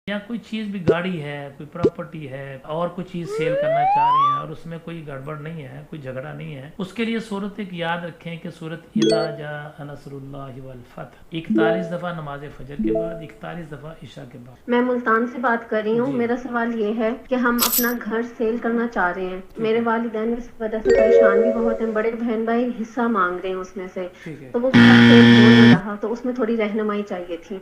یا کوئی چیز بھی گاڑی ہے، کوئی پراپرٹی ہے اور کوئی چیز سیل کرنا چاہ رہے ہیں اور اس میں کوئی گڑبڑ نہیں ہے، کوئی جھگڑا نہیں ہے، اس کے لیے صورت ایک یاد رکھیں کہ صورت اذا جاء نصر اللہ والفتح 41 دفعہ نماز فجر کے بعد، 41 دفعہ عشاء کے بعد۔ میں ملتان سے بات کر رہی ہوں۔ جی میرا سوال یہ ہے کہ ہم اپنا گھر سیل کرنا چاہ رہے ہیں، ٹھیک میرے ہے والدین اس وجہ سے پریشان بھی بہت ہیں، بڑے بہن بھائی حصہ مانگ رہے ہیں اس میں سے، ٹھیک ہے۔ تو وہ گھر سیل ہو نہیں رہا، تو اس میں تھوڑی رہنمائی چاہیے تھی۔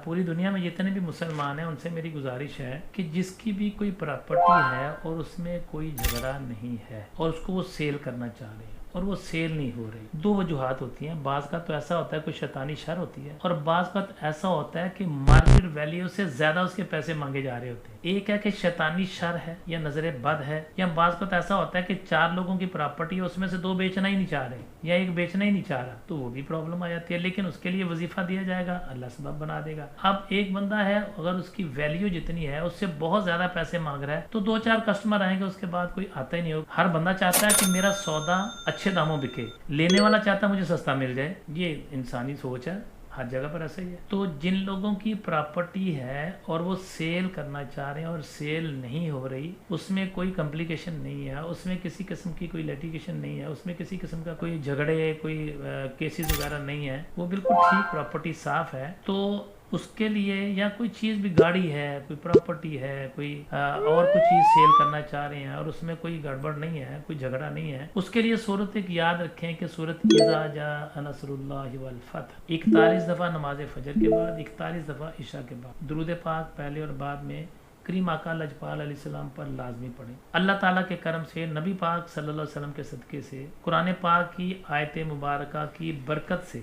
پوری دنیا میں جتنے بھی مسلمان ہیں ان سے میری گزارش ہے کہ جس کی بھی کوئی پراپرٹی ہے اور اس میں کوئی جھگڑا نہیں ہے اور اس کو وہ سیل کرنا چاہ رہے ہیں اور وہ سیل نہیں ہو رہی، دو وجوہات ہوتی ہیں۔ بعض کا تو ایسا ہوتا ہے کوئی شیطانی شر ہوتی ہے اور بعض کا ایسا ہوتا ہے کہ مارکیٹ ویلیو سے زیادہ اس کے پیسے مانگے جا رہے ہوتے ہیں۔ ایک ہے کہ شیطانی شر ہے یا نظر بد ہے، یا بعض کا تو ایسا ہوتا ہے کہ 4 لوگوں کی پراپرٹی ہے، اس میں سے 2 بیچنا ہی نہیں چاہ رہے یا ایک بیچنا ہی نہیں چاہ رہا، تو وہ بھی پرابلم آ جاتی ہے۔ لیکن اس کے لیے وظیفہ دیا جائے گا، اللہ سبب بنا دے گا۔ اب ایک بندہ ہے اگر اس کی ویلیو جتنی ہے اس سے بہت زیادہ پیسے مانگ رہا ہے تو 2-4 کسٹمر آئیں گے، اس کے بعد کوئی آتا ہی نہیں ہوگا۔ ہر بندہ چاہتا ہے کہ میرا سودا اچھے داموں بکے، لینے والا چاہتا ہے مجھے سستا مل جائے، یہ انسانی سوچ ہے، ہر جگہ پر ایسا ہی ہے۔ تو جن لوگوں کی پراپرٹی ہے اور وہ سیل کرنا چاہ رہے ہیں اور سیل نہیں ہو رہی، اس میں کوئی کمپلیکیشن نہیں ہے، اس میں کسی قسم کی کوئی لیٹیگیشن نہیں ہے، اس میں کسی قسم کا کوئی جھگڑے، کوئی کیسز وغیرہ نہیں ہے، وہ بالکل ٹھیک پراپرٹی صاف ہے، تو اس کے لیے یا کوئی چیز بھی گاڑی ہے، کوئی پراپرٹی ہے، کوئی اور کوئی چیز سیل کرنا چاہ رہے ہیں اور اس میں کوئی گڑبڑ نہیں ہے، کوئی جھگڑا نہیں ہے، اس کے لیے صورت ایک یاد رکھیں کہ صورت اذا جاء نصر اللہ والفتح 41 دفعہ نماز فجر کے بعد، 41 دفعہ عشاء کے بعد درود پاک پہلے اور بعد میں کریم آقا لجپال علیہ السلام پر لازمی پڑھیں۔ اللہ تعالیٰ کے کرم سے، نبی پاک صلی اللہ علیہ وسلم کے صدقے سے، قرآن پاک کی آیت مبارکہ کی برکت سے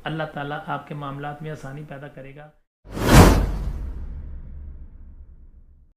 اللہ تعالیٰ آپ کے معاملات میں آسانی پیدا کرے گا۔